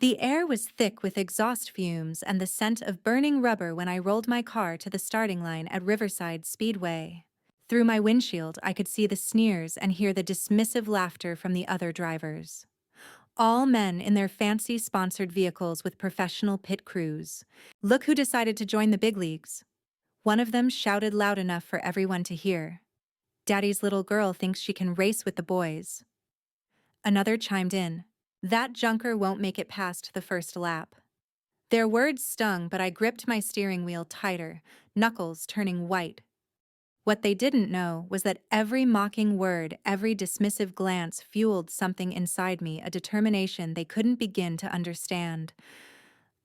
The air was thick with exhaust fumes and the scent of burning rubber when I rolled my car to the starting line at Riverside Speedway. Through my windshield, I could see the sneers and hear the dismissive laughter from the other drivers. All men in their fancy sponsored vehicles with professional pit crews. Look who decided to join the big leagues. One of them shouted loud enough for everyone to hear. Daddy's little girl thinks she can race with the boys. Another chimed in. That junker won't make it past the first lap. Their words stung, but I gripped my steering wheel tighter, knuckles turning white. What they didn't know was that every mocking word, every dismissive glance fueled something inside me, a determination they couldn't begin to understand.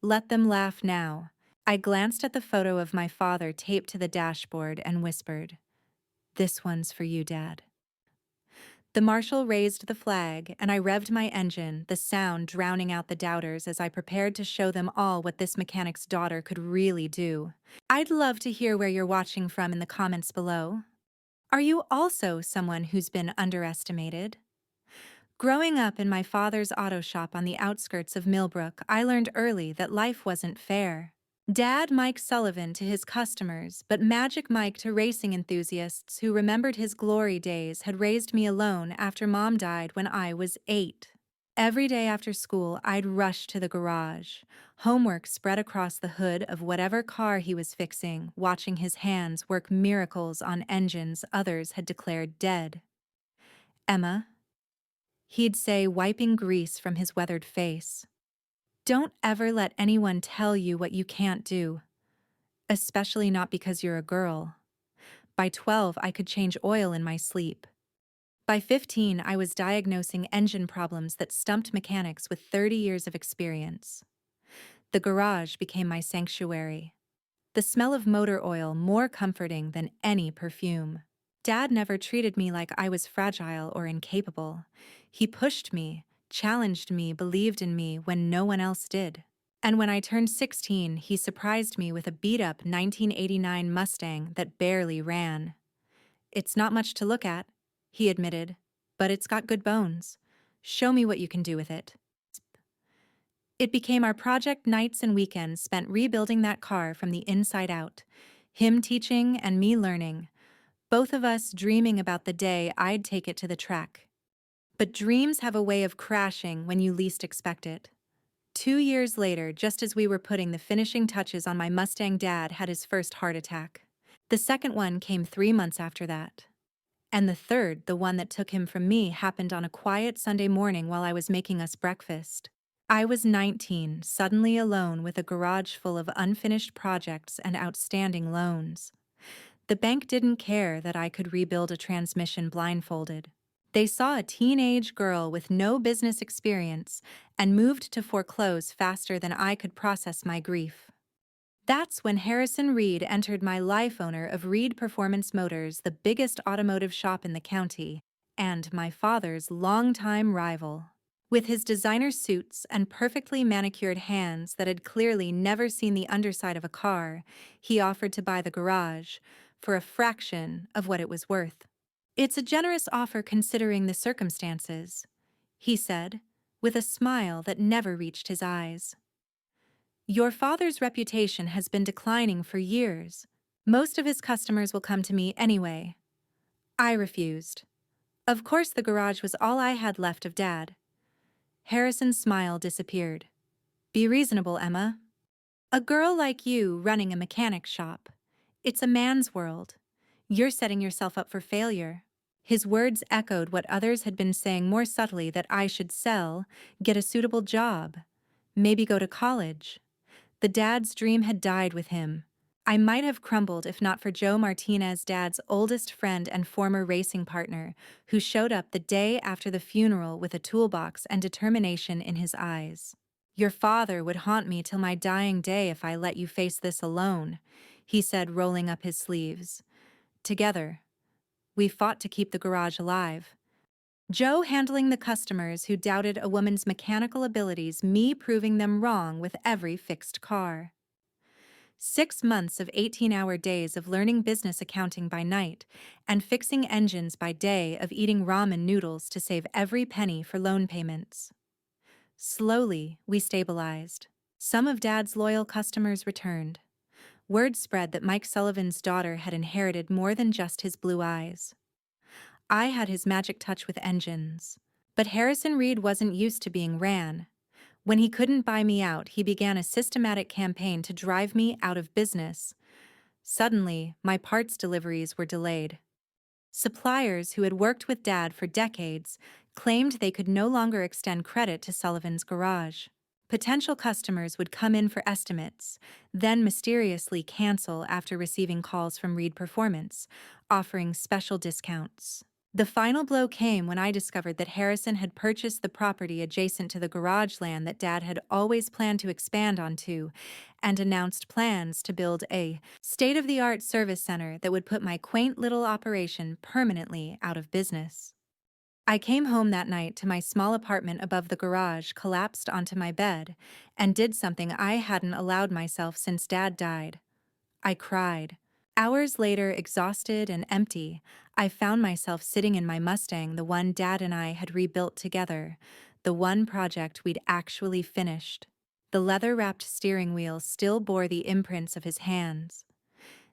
Let them laugh now. I glanced at the photo of my father taped to the dashboard and whispered, "This one's for you, Dad." The marshal raised the flag, and I revved my engine, the sound drowning out the doubters as I prepared to show them all what this mechanic's daughter could really do. I'd love to hear where you're watching from in the comments below. Are you also someone who's been underestimated? Growing up in my father's auto shop on the outskirts of Millbrook, I learned early that life wasn't fair. Dad Mike Sullivan to his customers, but Magic Mike to racing enthusiasts who remembered his glory days, had raised me alone after Mom died when I was 8. Every day after school, I'd rush to the garage, homework spread across the hood of whatever car he was fixing, watching his hands work miracles on engines others had declared dead. "Emma," he'd say, wiping grease from his weathered face, "don't ever let anyone tell you what you can't do. Especially not because you're a girl." By 12, I could change oil in my sleep. By 15, I was diagnosing engine problems that stumped mechanics with 30 years of experience. The garage became my sanctuary. The smell of motor oil more comforting than any perfume. Dad never treated me like I was fragile or incapable. He pushed me, challenged me, believed in me when no one else did. And when I turned 16, he surprised me with a beat-up 1989 Mustang that barely ran. "It's not much to look at," he admitted, "but it's got good bones. Show me what you can do with it." It became our project nights and weekends spent rebuilding that car from the inside out, him teaching and me learning, both of us dreaming about the day I'd take it to the track. But dreams have a way of crashing when you least expect it. 2 years later, just as we were putting the finishing touches on my Mustang, Dad had his first heart attack. The second one came 3 months after that. And the third, the one that took him from me, happened on a quiet Sunday morning while I was making us breakfast. I was 19, suddenly alone with a garage full of unfinished projects and outstanding loans. The bank didn't care that I could rebuild a transmission blindfolded. They saw a teenage girl with no business experience and moved to foreclose faster than I could process my grief. That's when Harrison Reed entered my life, owner of Reed Performance Motors, the biggest automotive shop in the county, and my father's longtime rival. With his designer suits and perfectly manicured hands that had clearly never seen the underside of a car, he offered to buy the garage for a fraction of what it was worth. "It's a generous offer considering the circumstances," he said, with a smile that never reached his eyes. "Your father's reputation has been declining for years. Most of his customers will come to me anyway." I refused. Of course, the garage was all I had left of Dad. Harrison's smile disappeared. "Be reasonable, Emma. A girl like you running a mechanic shop. It's a man's world. You're setting yourself up for failure." His words echoed what others had been saying more subtly, that I should sell, get a suitable job, maybe go to college. The Dad's dream had died with him. I might have crumbled if not for Joe Martinez, Dad's oldest friend and former racing partner, who showed up the day after the funeral with a toolbox and determination in his eyes. "Your father would haunt me till my dying day if I let you face this alone," he said, rolling up his sleeves. "Together, we fought to keep the garage alive. Joe handling the customers who doubted a woman's mechanical abilities, me proving them wrong with every fixed car. 6 months of 18-hour days of learning business accounting by night and fixing engines by day, of eating ramen noodles to save every penny for loan payments. Slowly, we stabilized. Some of Dad's loyal customers returned. Word spread that Mike Sullivan's daughter had inherited more than just his blue eyes. I had his magic touch with engines. But Harrison Reed wasn't used to being ran. When he couldn't buy me out, he began a systematic campaign to drive me out of business. Suddenly, my parts deliveries were delayed. Suppliers who had worked with Dad for decades claimed they could no longer extend credit to Sullivan's garage. Potential customers would come in for estimates, then mysteriously cancel after receiving calls from Reed Performance, offering special discounts. The final blow came when I discovered that Harrison had purchased the property adjacent to the garage land that Dad had always planned to expand onto, and announced plans to build a state-of-the-art service center that would put my quaint little operation permanently out of business. I came home that night to my small apartment above the garage collapsed onto my bed, and did something I hadn't allowed myself since Dad died. I cried. Hours later, exhausted and empty, I found myself sitting in my Mustang, the one Dad and I had rebuilt together, the one project we'd actually finished. The leather-wrapped steering wheel still bore the imprints of his hands.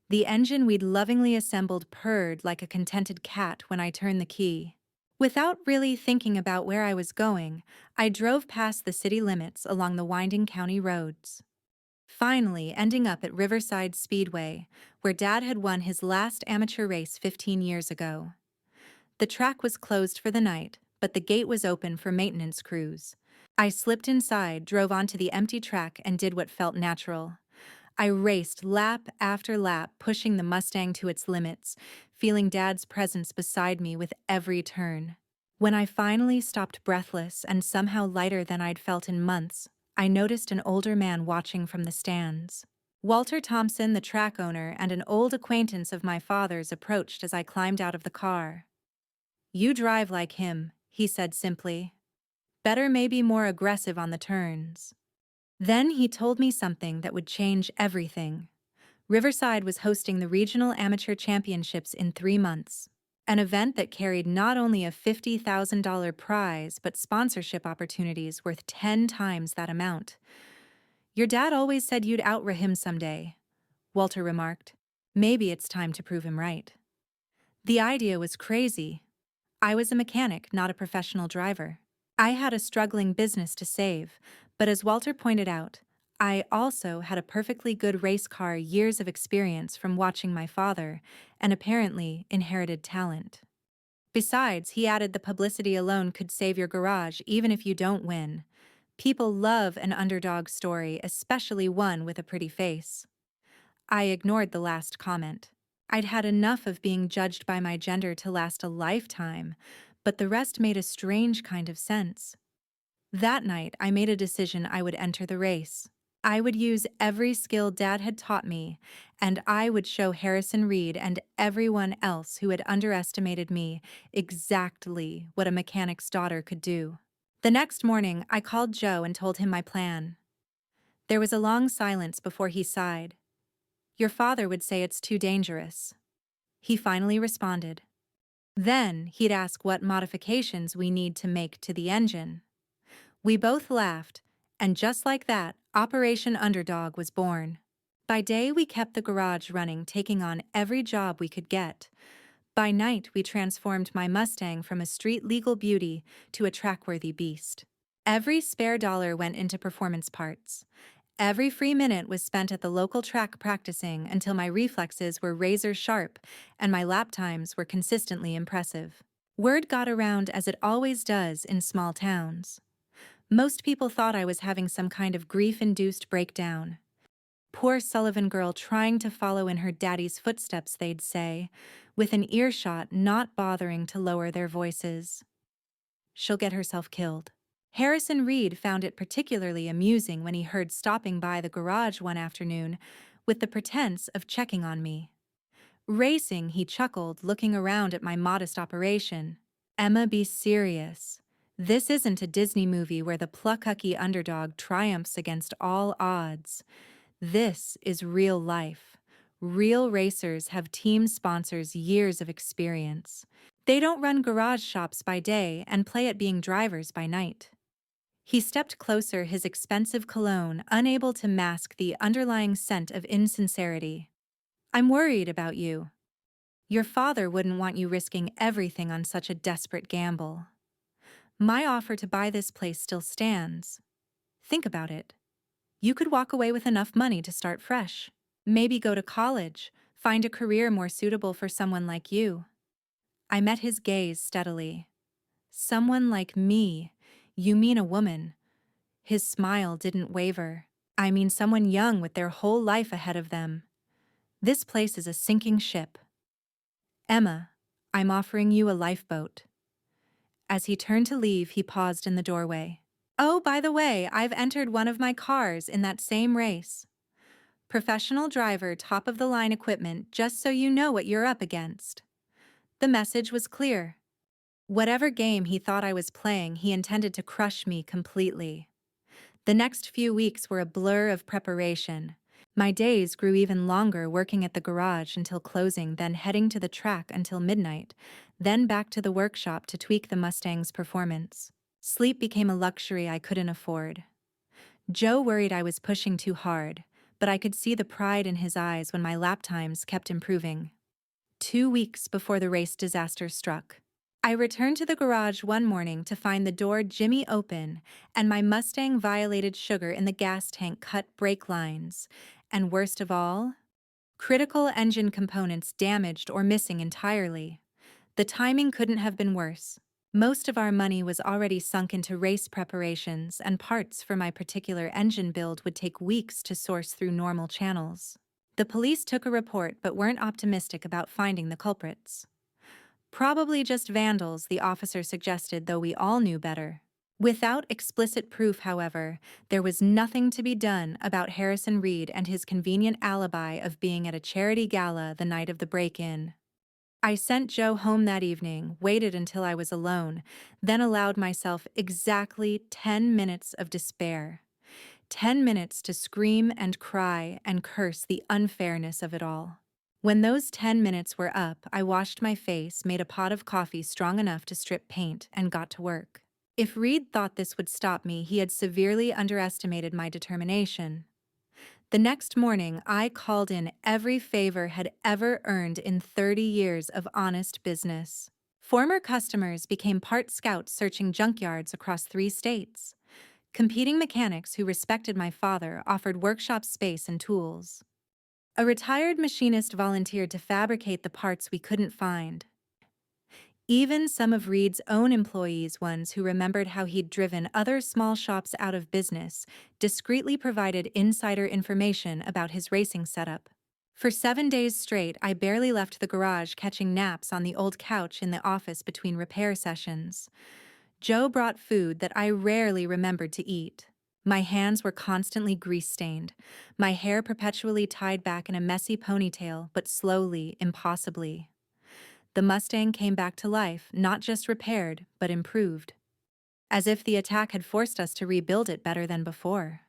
The engine we'd lovingly assembled purred like a contented cat when I turned the key. Without really thinking about where I was going, I drove past the city limits along the winding county roads. Finally ending up at Riverside Speedway, where Dad had won his last amateur race 15 years ago. The track was closed for the night, but the gate was open for maintenance crews. I slipped inside, drove onto the empty track, and did what felt natural. I raced lap after lap, pushing the Mustang to its limits, feeling Dad's presence beside me with every turn. When I finally stopped breathless and somehow lighter than I'd felt in months, I noticed an older man watching from the stands. Walter Thompson, the track owner and an old acquaintance of my father's, approached as I climbed out of the car. "You drive like him," he said simply. "Better maybe more aggressive on the turns." Then he told me something that would change everything. Riverside was hosting the Regional Amateur Championships in 3 months. An event that carried not only a $50,000 prize but sponsorship opportunities worth 10 times that amount. "Your dad always said you'd outrun him someday," Walter remarked. "Maybe it's time to prove him right." The idea was crazy. I was a mechanic, not a professional driver. I had a struggling business to save, but as Walter pointed out, I also had a perfectly good race car, years of experience from watching my father, and apparently inherited talent. Besides, he added, the publicity alone could save your garage even if you don't win. People love an underdog story, especially one with a pretty face. I ignored the last comment. I'd had enough of being judged by my gender to last a lifetime, but the rest made a strange kind of sense. That night, I made a decision I would enter the race. I would use every skill Dad had taught me, and I would show Harrison Reed and everyone else who had underestimated me exactly what a mechanic's daughter could do. The next morning, I called Joe and told him my plan. There was a long silence before he sighed. "Your father would say it's too dangerous." He finally responded. Then he'd ask what modifications we need to make to the engine. We both laughed, and just like that, Operation Underdog was born. By day, we kept the garage running, taking on every job we could get. By night, we transformed my Mustang from a street-legal beauty to a track-worthy beast. Every spare dollar went into performance parts. Every free minute was spent at the local track practicing until my reflexes were razor-sharp and my lap times were consistently impressive. Word got around, as it always does in small towns. Most people thought I was having some kind of grief-induced breakdown. "Poor Sullivan girl trying to follow in her daddy's footsteps," they'd say, with an earshot not bothering to lower their voices. "She'll get herself killed." Harrison Reed found it particularly amusing when he heard stopping by the garage one afternoon with the pretense of checking on me. "Racing," he chuckled, looking around at my modest operation. "Emma, be serious. This isn't a Disney movie where the plucky underdog triumphs against all odds. This is real life. Real racers have team sponsors, years of experience. They don't run garage shops by day and play at being drivers by night." He stepped closer, his expensive cologne unable to mask the underlying scent of insincerity. I'm worried about you. Your father wouldn't want you risking everything on such a desperate gamble. My offer to buy this place still stands. Think about it. You could walk away with enough money to start fresh. Maybe go to college, find a career more suitable for someone like you. I met his gaze steadily. Someone like me? You mean a woman? His smile didn't waver. I mean someone young with their whole life ahead of them. This place is a sinking ship. Emma, I'm offering you a lifeboat. As he turned to leave, he paused in the doorway. Oh, by the way, I've entered one of my cars in that same race. Professional driver, top-of-the-line equipment, just so you know what you're up against. The message was clear. Whatever game he thought I was playing, he intended to crush me completely. The next few weeks were a blur of preparation. My days grew even longer, working at the garage until closing, then heading to the track until midnight, then back to the workshop to tweak the Mustang's performance. Sleep became a luxury I couldn't afford. Joe worried I was pushing too hard, but I could see the pride in his eyes when my lap times kept improving. 2 weeks before the race disaster struck, I returned to the garage one morning to find the door jimmy open and my Mustang violated sugar in the gas tank cut brake lines, and worst of all, critical engine components damaged or missing entirely. The timing couldn't have been worse. Most of our money was already sunk into race preparations, and parts for my particular engine build would take weeks to source through normal channels. The police took a report but weren't optimistic about finding the culprits. Probably just vandals, the officer suggested, though we all knew better. Without explicit proof, however, there was nothing to be done about Harrison Reed and his convenient alibi of being at a charity gala the night of the break-in. I sent Joe home that evening, waited until I was alone, then allowed myself exactly 10 minutes of despair. 10 minutes to scream and cry and curse the unfairness of it all. When those 10 minutes were up, I washed my face, made a pot of coffee strong enough to strip paint, and got to work. If Reed thought this would stop me, he had severely underestimated my determination. The next morning, I called in every favor had ever earned in 30 years of honest business. Former customers became part scouts searching junkyards across 3 states. Competing mechanics who respected my father offered workshop space and tools. A retired machinist volunteered to fabricate the parts we couldn't find. Even some of Reed's own employees, ones who remembered how he'd driven other small shops out of business, discreetly provided insider information about his racing setup. For 7 days straight, I barely left the garage, catching naps on the old couch in the office between repair sessions. Joe brought food that I rarely remembered to eat. My hands were constantly grease-stained, my hair perpetually tied back in a messy ponytail, but slowly, impossibly. The Mustang came back to life, not just repaired, but improved. As if the attack had forced us to rebuild it better than before.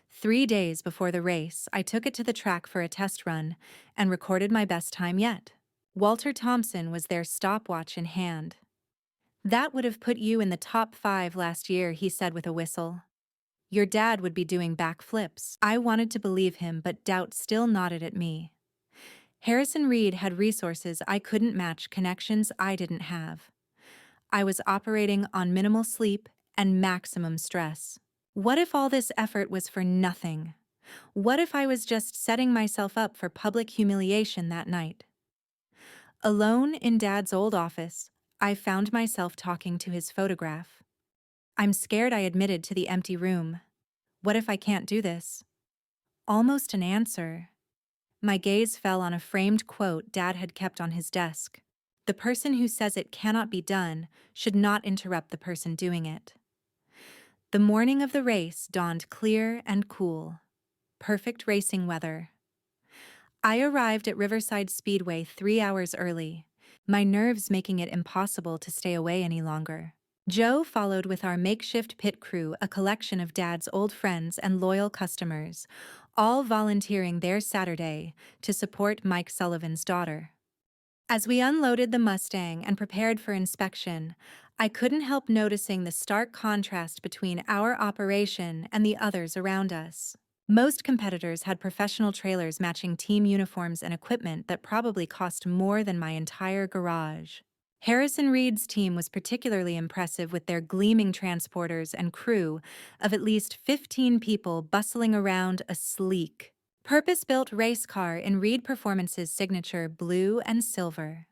3 days before the race, I took it to the track for a test run and recorded my best time yet. Walter Thompson was there, stopwatch in hand. That would have put you in the top 5 last year, he said with a whistle. Your dad would be doing backflips. I wanted to believe him, but doubt still nodded at me. Harrison Reed had resources I couldn't match, connections I didn't have. I was operating on minimal sleep and maximum stress. What if all this effort was for nothing? What if I was just setting myself up for public humiliation that night? Alone in Dad's old office, I found myself talking to his photograph. I'm scared, I admitted to the empty room. What if I can't do this? Almost an answer. My gaze fell on a framed quote Dad had kept on his desk. The person who says it cannot be done should not interrupt the person doing it. The morning of the race dawned clear and cool. Perfect racing weather. I arrived at Riverside Speedway 3 hours early, my nerves making it impossible to stay away any longer. Joe followed with our makeshift pit crew, a collection of Dad's old friends and loyal customers, all volunteering their Saturday to support Mike Sullivan's daughter. As we unloaded the Mustang and prepared for inspection, I couldn't help noticing the stark contrast between our operation and the others around us. Most competitors had professional trailers matching team uniforms and equipment that probably cost more than my entire garage. Harrison Reed's team was particularly impressive with their gleaming transporters and crew of at least 15 people bustling around a sleek, purpose-built race car in Reed Performance's signature blue and silver.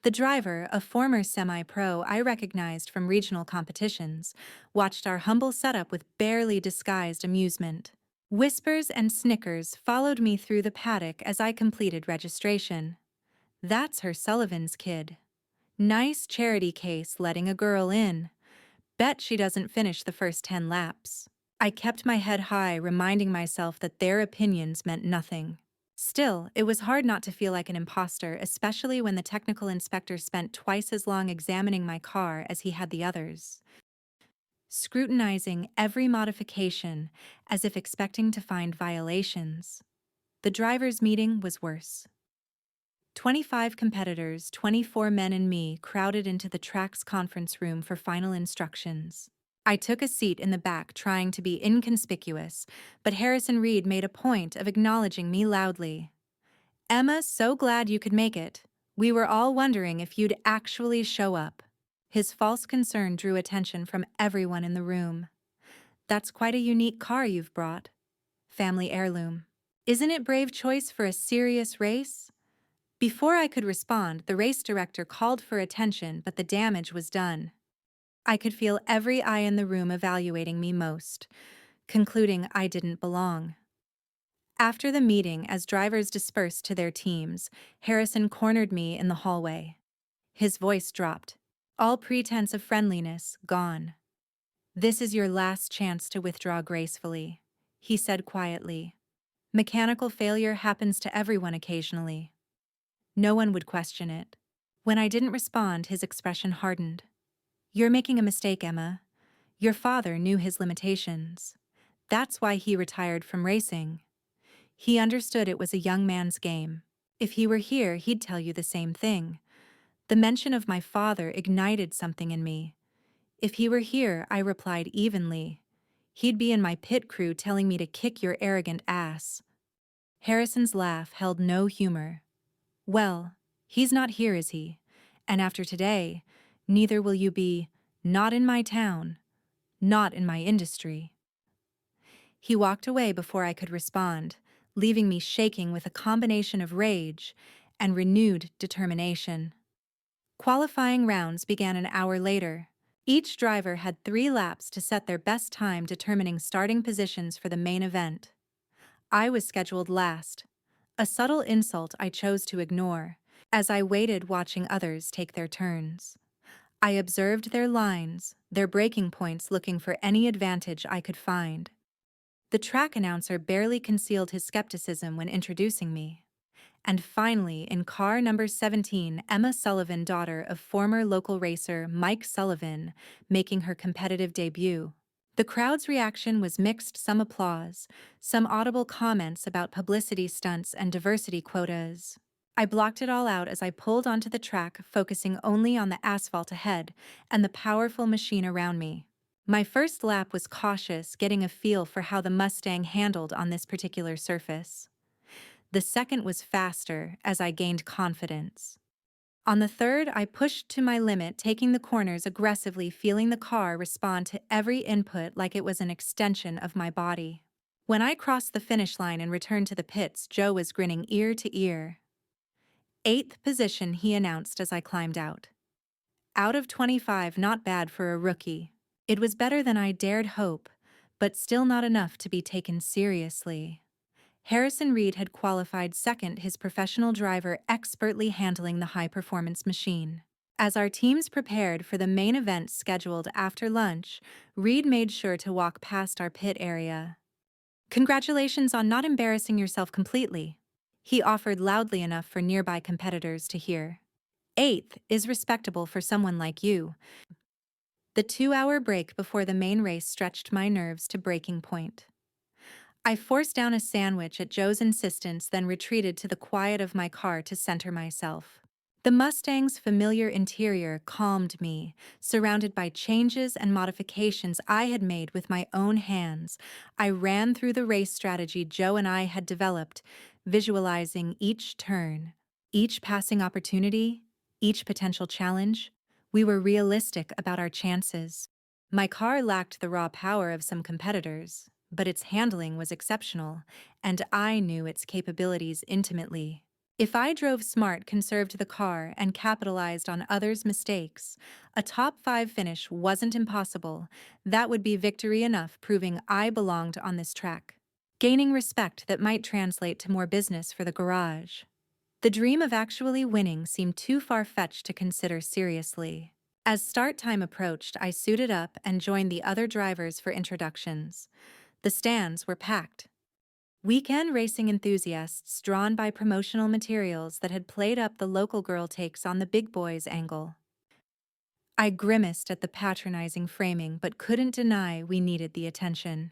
The driver, a former semi-pro I recognized from regional competitions, watched our humble setup with barely disguised amusement. Whispers and snickers followed me through the paddock as I completed registration. That's her Sullivan's kid. Nice charity case letting a girl in. Bet she doesn't finish the first 10 laps. I kept my head high, reminding myself that their opinions meant nothing. Still, it was hard not to feel like an imposter, especially when the technical inspector spent twice as long examining my car as he had the others, scrutinizing every modification as if expecting to find violations. The drivers' meeting was worse. 25 competitors, 24 men and me, crowded into the track's conference room for final instructions. I took a seat in the back, trying to be inconspicuous, but Harrison Reed made a point of acknowledging me loudly. "Emma, so glad you could make it. We were all wondering if you'd actually show up." His false concern drew attention from everyone in the room. "That's quite a unique car you've brought. Family heirloom. Isn't it brave choice for a serious race?" Before I could respond, the race director called for attention, but the damage was done. I could feel every eye in the room evaluating me most, concluding I didn't belong. After the meeting, as drivers dispersed to their teams, Harrison cornered me in the hallway. His voice dropped. All pretense of friendliness gone. "This is your last chance to withdraw gracefully," he said quietly. "Mechanical failure happens to everyone occasionally." No one would question it. When I didn't respond, his expression hardened. "You're making a mistake, Emma. Your father knew his limitations. That's why he retired from racing. He understood it was a young man's game. If he were here, he'd tell you the same thing." The mention of my father ignited something in me. If he were here, I replied evenly. He'd be in my pit crew telling me to kick your arrogant ass. Harrison's laugh held no humor. "Well, he's not here, is he? And after today, neither will you be, not in my town, not in my industry." He walked away before I could respond, leaving me shaking with a combination of rage and renewed determination. Qualifying rounds began an hour later. Each driver had 3 laps to set their best time, determining starting positions for the main event. I was scheduled last, a subtle insult I chose to ignore, as I waited watching others take their turns. I observed their lines, their braking points, looking for any advantage I could find. The track announcer barely concealed his skepticism when introducing me. And finally, in car number 17, Emma Sullivan, daughter of former local racer Mike Sullivan, making her competitive debut. The crowd's reaction was mixed, some applause, some audible comments about publicity stunts and diversity quotas. I blocked it all out as I pulled onto the track, focusing only on the asphalt ahead and the powerful machine around me. My first lap was cautious, getting a feel for how the Mustang handled on this particular surface. The second was faster as I gained confidence. On the third, I pushed to my limit, taking the corners aggressively, feeling the car respond to every input like it was an extension of my body. When I crossed the finish line and returned to the pits, Joe was grinning ear to ear. "8th position," he announced as I climbed out. Out of 25, not bad for a rookie. It was better than I dared hope, but still not enough to be taken seriously. Harrison Reed had qualified second, his professional driver expertly handling the high-performance machine. As our teams prepared for the main event scheduled after lunch, Reed made sure to walk past our pit area. "Congratulations on not embarrassing yourself completely," he offered loudly enough for nearby competitors to hear. "8th is respectable for someone like you." The 2-hour break before the main race stretched my nerves to breaking point. I forced down a sandwich at Joe's insistence, then retreated to the quiet of my car to center myself. The Mustang's familiar interior calmed me, surrounded by changes and modifications I had made with my own hands. I ran through the race strategy Joe and I had developed, visualizing each turn, each passing opportunity, each potential challenge. We were realistic about our chances. My car lacked the raw power of some competitors, but its handling was exceptional, and I knew its capabilities intimately. If I drove smart, conserved the car, and capitalized on others' mistakes, a top 5 finish wasn't impossible. That would be victory enough, proving I belonged on this track. Gaining respect that might translate to more business for the garage. The dream of actually winning seemed too far-fetched to consider seriously. As start time approached, I suited up and joined the other drivers for introductions. The stands were packed. Weekend racing enthusiasts drawn by promotional materials that had played up the local girl takes on the big boys angle. I grimaced at the patronizing framing but couldn't deny we needed the attention.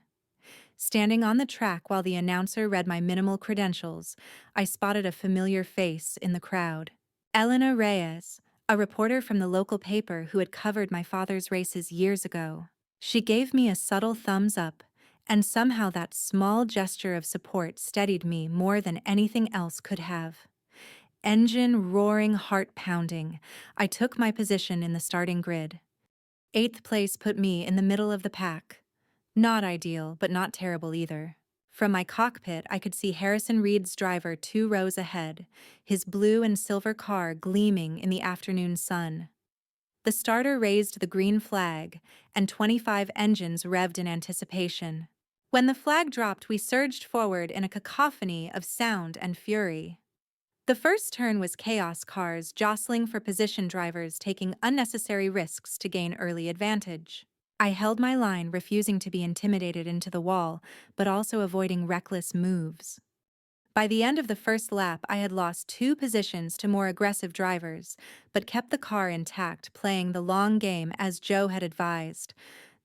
Standing on the track while the announcer read my minimal credentials, I spotted a familiar face in the crowd. Elena Reyes, a reporter from the local paper who had covered my father's races years ago. She gave me a subtle thumbs up, and somehow that small gesture of support steadied me more than anything else could have. Engine roaring, heart pounding, I took my position in the starting grid. 8th place put me in the middle of the pack. Not ideal, but not terrible either. From my cockpit, I could see Harrison Reed's driver 2 rows ahead, his blue and silver car gleaming in the afternoon sun. The starter raised the green flag, and 25 engines revved in anticipation. When the flag dropped, we surged forward in a cacophony of sound and fury. The first turn was chaos, cars jostling for position, drivers taking unnecessary risks to gain early advantage. I held my line, refusing to be intimidated into the wall, but also avoiding reckless moves. By the end of the first lap, I had lost 2 positions to more aggressive drivers, but kept the car intact, playing the long game as Joe had advised.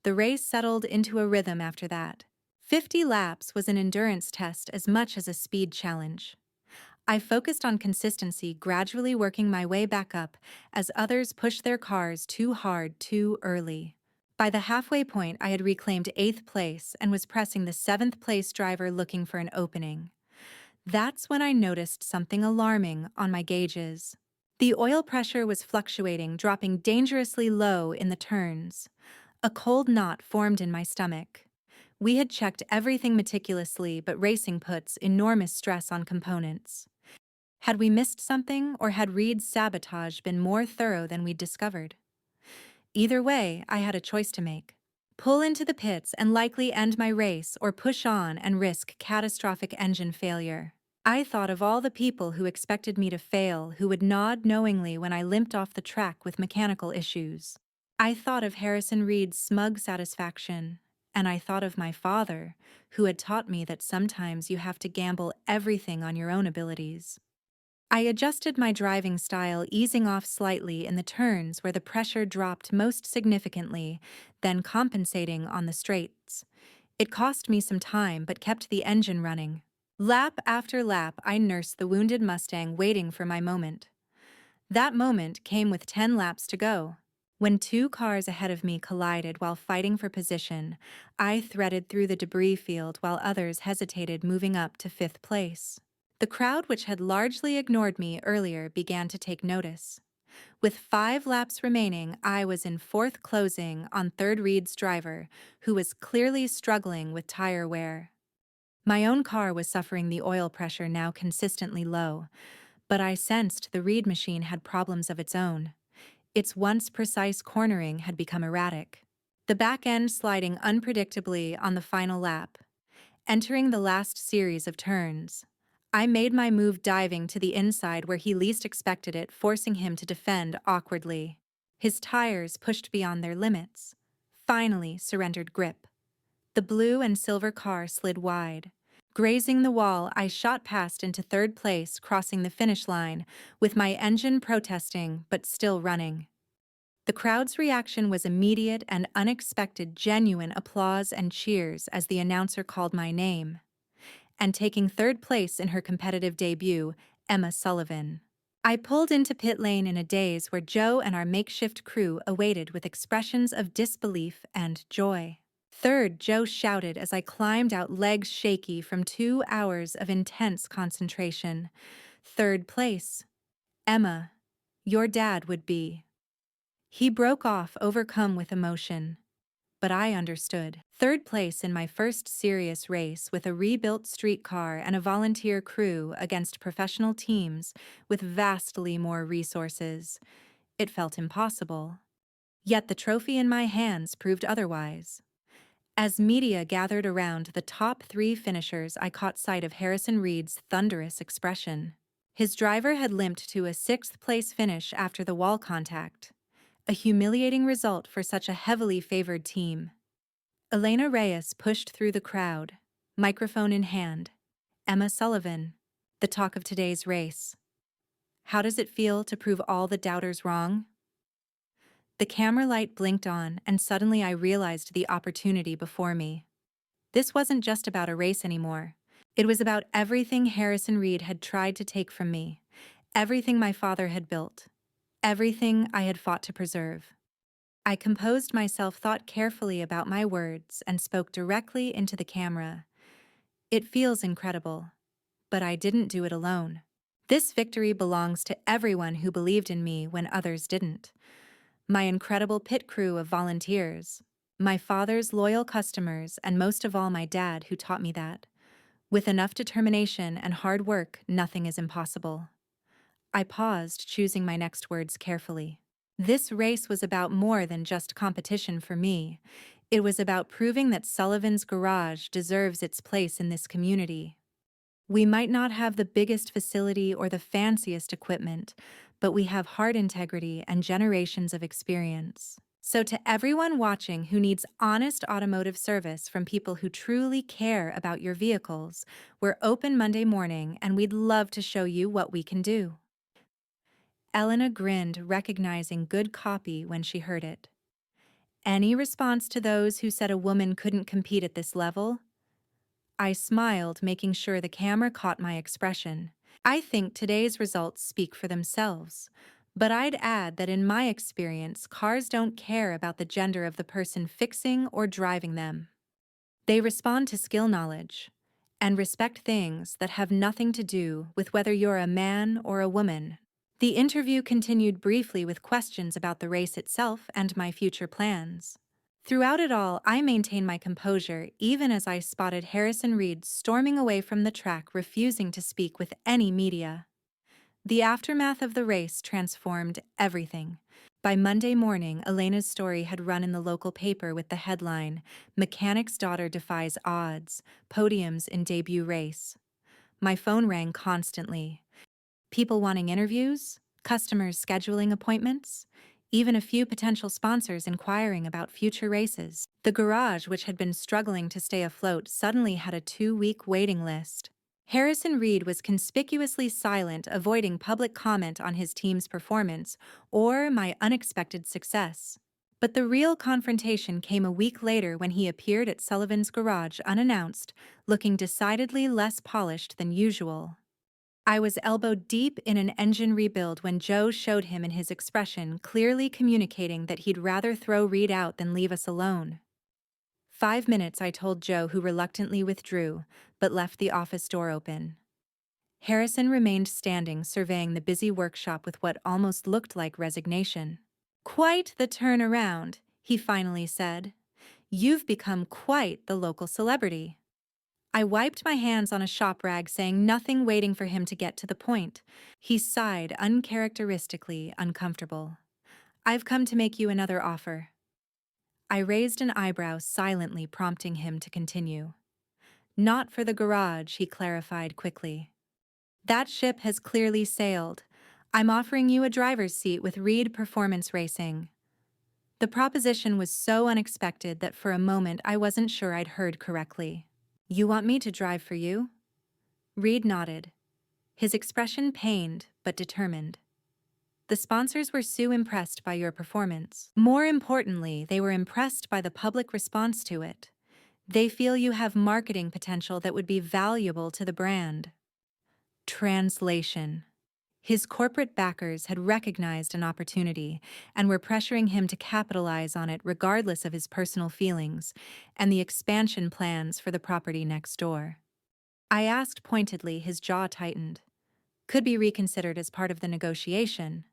The race settled into a rhythm after that. 50 laps was an endurance test as much as a speed challenge. I focused on consistency, gradually working my way back up as others pushed their cars too hard too early. By the halfway point, I had reclaimed 8th place and was pressing the 7th place driver looking for an opening. That's when I noticed something alarming on my gauges. The oil pressure was fluctuating, dropping dangerously low in the turns. A cold knot formed in my stomach. We had checked everything meticulously, but racing puts enormous stress on components. Had we missed something, or had Reed's sabotage been more thorough than we'd discovered? Either way, I had a choice to make. Pull into the pits and likely end my race, or push on and risk catastrophic engine failure. I thought of all the people who expected me to fail, who would nod knowingly when I limped off the track with mechanical issues. I thought of Harrison Reed's smug satisfaction, and I thought of my father, who had taught me that sometimes you have to gamble everything on your own abilities. I adjusted my driving style, easing off slightly in the turns where the pressure dropped most significantly, then compensating on the straights. It cost me some time but kept the engine running. Lap after lap, I nursed the wounded Mustang, waiting for my moment. That moment came with 10 laps to go. When 2 cars ahead of me collided while fighting for position, I threaded through the debris field while others hesitated, moving up to 5th place. The crowd, which had largely ignored me earlier, began to take notice. With 5 laps remaining, I was in 4th, closing on 3rd Reed's driver, who was clearly struggling with tire wear. My own car was suffering the oil pressure, now consistently low, but I sensed the Reed machine had problems of its own. Its once precise cornering had become erratic, the back end sliding unpredictably on the final lap. Entering the last series of turns, I made my move, diving to the inside where he least expected it, forcing him to defend awkwardly. His tires, pushed beyond their limits, finally surrendered grip. The blue and silver car slid wide. Grazing the wall, I shot past into 3rd place, crossing the finish line, with my engine protesting but still running. The crowd's reaction was immediate and unexpected, genuine applause and cheers as the announcer called my name. And taking 3rd place in her competitive debut, Emma Sullivan. I pulled into pit lane in a daze where Joe and our makeshift crew awaited with expressions of disbelief and joy. Third, Joe shouted as I climbed out, legs shaky from 2 hours of intense concentration. Third place. Emma, your dad would be. He broke off, overcome with emotion. But I understood. Third place in my first serious race with a rebuilt streetcar and a volunteer crew against professional teams with vastly more resources. It felt impossible. Yet the trophy in my hands proved otherwise. As media gathered around the top 3 finishers, I caught sight of Harrison Reed's thunderous expression. His driver had limped to a 6th-place finish after the wall contact, a humiliating result for such a heavily favored team. Elena Reyes pushed through the crowd, microphone in hand. Emma Sullivan, the talk of today's race. How does it feel to prove all the doubters wrong? The camera light blinked on, and suddenly I realized the opportunity before me. This wasn't just about a race anymore. It was about everything Harrison Reed had tried to take from me, everything my father had built, everything I had fought to preserve. I composed myself, thought carefully about my words, and spoke directly into the camera. It feels incredible, but I didn't do it alone. This victory belongs to everyone who believed in me when others didn't. My incredible pit crew of volunteers, my father's loyal customers, and most of all my dad, who taught me that, with enough determination and hard work, nothing is impossible. I paused, choosing my next words carefully. This race was about more than just competition for me. It was about proving that Sullivan's Garage deserves its place in this community. We might not have the biggest facility or the fanciest equipment, but we have heart integrity and generations of experience. So to everyone watching who needs honest automotive service from people who truly care about your vehicles, we're open Monday morning and we'd love to show you what we can do. Elena grinned, recognizing good copy when she heard it. Any response to those who said a woman couldn't compete at this level? I smiled, making sure the camera caught my expression. I think today's results speak for themselves, but I'd add that in my experience, cars don't care about the gender of the person fixing or driving them. They respond to skill, knowledge, and respect things that have nothing to do with whether you're a man or a woman. The interview continued briefly with questions about the race itself and my future plans. Throughout it all, I maintained my composure, even as I spotted Harrison Reed storming away from the track, refusing to speak with any media. The aftermath of the race transformed everything. By Monday morning, Elena's story had run in the local paper with the headline, "Mechanic's Daughter Defies Odds, Podiums in Debut Race." My phone rang constantly. People wanting interviews, customers scheduling appointments, even a few potential sponsors inquiring about future races. The garage, which had been struggling to stay afloat, suddenly had a 2-week waiting list. Harrison Reed was conspicuously silent, avoiding public comment on his team's performance or my unexpected success. But the real confrontation came a week later when he appeared at Sullivan's Garage unannounced, looking decidedly less polished than usual. I was elbowed deep in an engine rebuild when Joe showed him in his expression, clearly communicating that he'd rather throw Reed out than leave us alone. 5 minutes, I told Joe, who reluctantly withdrew, but left the office door open. Harrison remained standing, surveying the busy workshop with what almost looked like resignation. "Quite the turnaround," he finally said. "You've become quite the local celebrity." I wiped my hands on a shop rag, saying nothing, waiting for him to get to the point. He sighed, uncharacteristically uncomfortable. "I've come to make you another offer." I raised an eyebrow, silently prompting him to continue. "Not for the garage," he clarified quickly. "That ship has clearly sailed. I'm offering you a driver's seat with Reed Performance Racing." The proposition was so unexpected that for a moment I wasn't sure I'd heard correctly. "You want me to drive for you?" Reed nodded, his expression pained but determined. "The sponsors were so impressed by your performance. More importantly, they were impressed by the public response to it. They feel you have marketing potential that would be valuable to the brand." Translation. His corporate backers had recognized an opportunity and were pressuring him to capitalize on it regardless of his personal feelings and the expansion plans for the property next door. I asked pointedly, his jaw tightened. Could be reconsidered as part of the negotiation.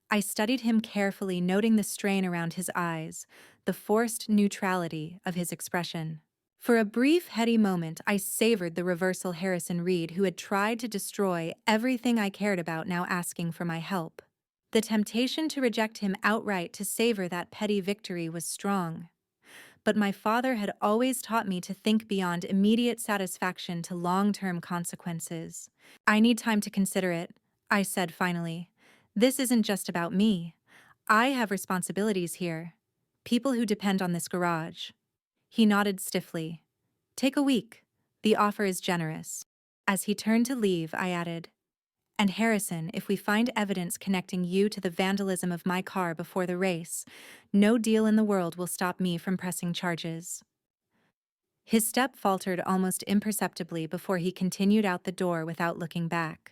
I studied him carefully, noting the strain around his eyes, the forced neutrality of his expression. For a brief, heady moment, I savored the reversal. Harrison Reed, who had tried to destroy everything I cared about, now asking for my help. The temptation to reject him outright to savor that petty victory was strong. But my father had always taught me to think beyond immediate satisfaction to long-term consequences. I need time to consider it, I said finally. This isn't just about me. I have responsibilities here. People who depend on this garage. He nodded stiffly. Take a week. The offer is generous. As he turned to leave, I added, and Harrison, if we find evidence connecting you to the vandalism of my car before the race, no deal in the world will stop me from pressing charges. His step faltered almost imperceptibly before he continued out the door without looking back.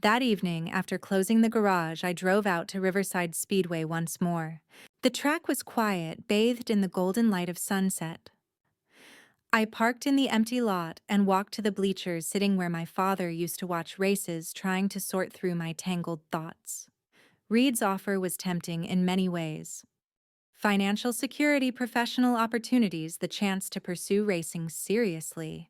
That evening, after closing the garage, I drove out to Riverside Speedway once more. The track was quiet, bathed in the golden light of sunset. I parked in the empty lot and walked to the bleachers, sitting where my father used to watch races, trying to sort through my tangled thoughts. Reed's offer was tempting in many ways. Financial security, professional opportunities, the chance to pursue racing seriously.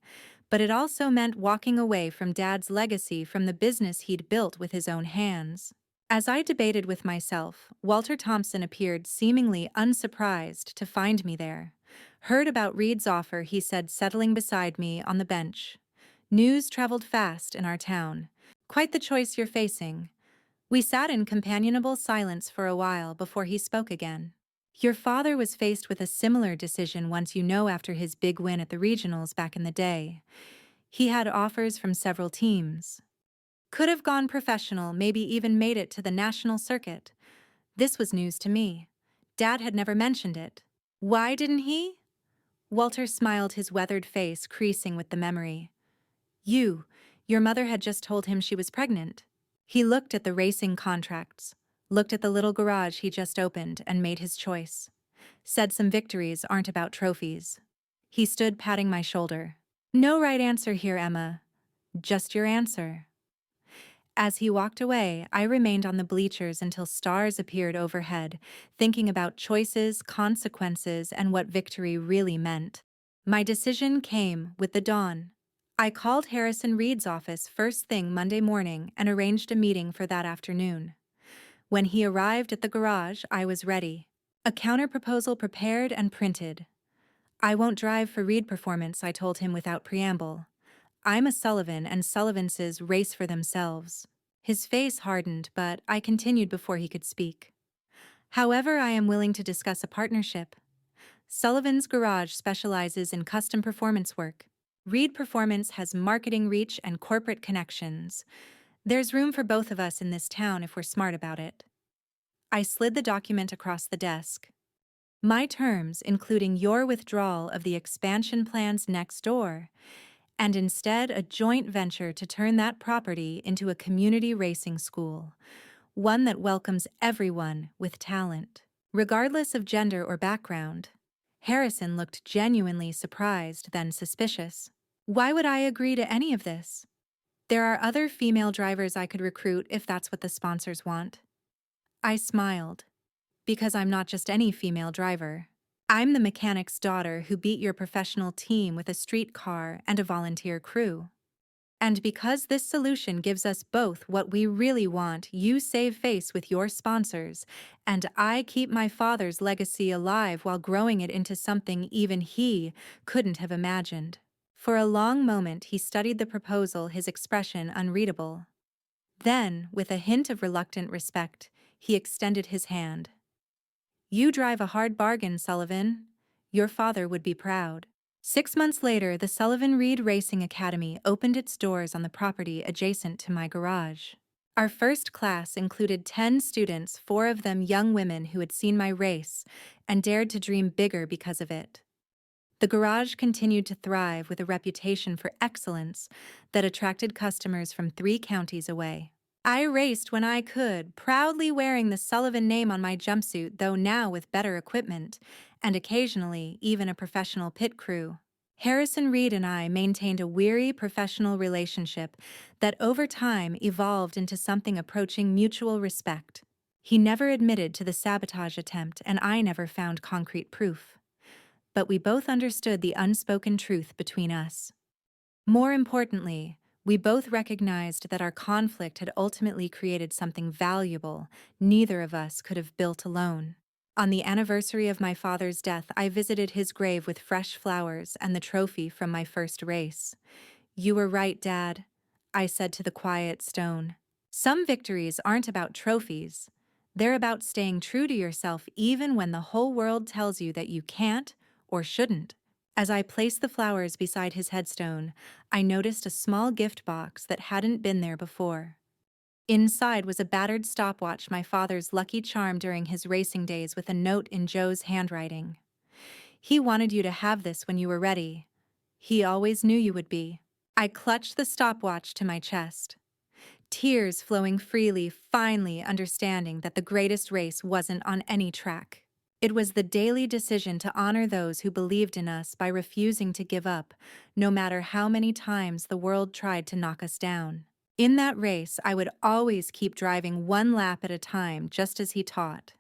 But it also meant walking away from Dad's legacy, from the business he'd built with his own hands. As I debated with myself, Walter Thompson appeared, seemingly unsurprised to find me there. Heard about Reed's offer, he said, settling beside me on the bench. News traveled fast in our town. Quite the choice you're facing. We sat in companionable silence for a while before he spoke again. Your father was faced with a similar decision once, after his big win at the regionals back in the day. He had offers from several teams. Could have gone professional, maybe even made it to the national circuit. This was news to me. Dad had never mentioned it. Why didn't he? Walter smiled, his weathered face creasing with the memory. Your mother had just told him she was pregnant. He looked at the racing contracts, looked at the little garage he just opened, and made his choice. Said some victories aren't about trophies. He stood, patting my shoulder. No right answer here, Emma. Just your answer. As he walked away, I remained on the bleachers until stars appeared overhead, thinking about choices, consequences, and what victory really meant. My decision came with the dawn. I called Harrison Reed's office first thing Monday morning and arranged a meeting for that afternoon. When he arrived at the garage, I was ready. A counterproposal prepared and printed. I won't drive for Reed Performance, I told him without preamble. I'm a Sullivan, and Sullivans race for themselves. His face hardened, but I continued before he could speak. However, I am willing to discuss a partnership. Sullivan's Garage specializes in custom performance work. Reed Performance has marketing reach and corporate connections. There's room for both of us in this town if we're smart about it. I slid the document across the desk. My terms, including your withdrawal of the expansion plans next door, and instead a joint venture to turn that property into a community racing school, one that welcomes everyone with talent, regardless of gender or background. Harrison looked genuinely surprised, then suspicious. Why would I agree to any of this? There are other female drivers I could recruit if that's what the sponsors want. I smiled. Because I'm not just any female driver. I'm the mechanic's daughter who beat your professional team with a street car and a volunteer crew. And because this solution gives us both what we really want, you save face with your sponsors, and I keep my father's legacy alive while growing it into something even he couldn't have imagined. For a long moment he studied the proposal, his expression unreadable. Then, with a hint of reluctant respect, he extended his hand. You drive a hard bargain, Sullivan. Your father would be proud. 6 months later, the Sullivan Reed Racing Academy opened its doors on the property adjacent to my garage. Our first class included 10 students, 4 of them young women who had seen my race and dared to dream bigger because of it. The garage continued to thrive with a reputation for excellence that attracted customers from 3 counties away. I raced when I could, proudly wearing the Sullivan name on my jumpsuit, though now with better equipment, and occasionally even a professional pit crew. Harrison Reed and I maintained a weary professional relationship that over time evolved into something approaching mutual respect. He never admitted to the sabotage attempt, and I never found concrete proof. But we both understood the unspoken truth between us. More importantly, we both recognized that our conflict had ultimately created something valuable neither of us could have built alone. On the anniversary of my father's death, I visited his grave with fresh flowers and the trophy from my first race. "You were right, Dad," I said to the quiet stone. "Some victories aren't about trophies. They're about staying true to yourself even when the whole world tells you that you can't or shouldn't." As I placed the flowers beside his headstone, I noticed a small gift box that hadn't been there before. Inside was a battered stopwatch, my father's lucky charm during his racing days, with a note in Joe's handwriting. "He wanted you to have this when you were ready. He always knew you would be." I clutched the stopwatch to my chest, tears flowing freely, finally understanding that the greatest race wasn't on any track. It was the daily decision to honor those who believed in us by refusing to give up, no matter how many times the world tried to knock us down. In that race, I would always keep driving one lap at a time, just as he taught.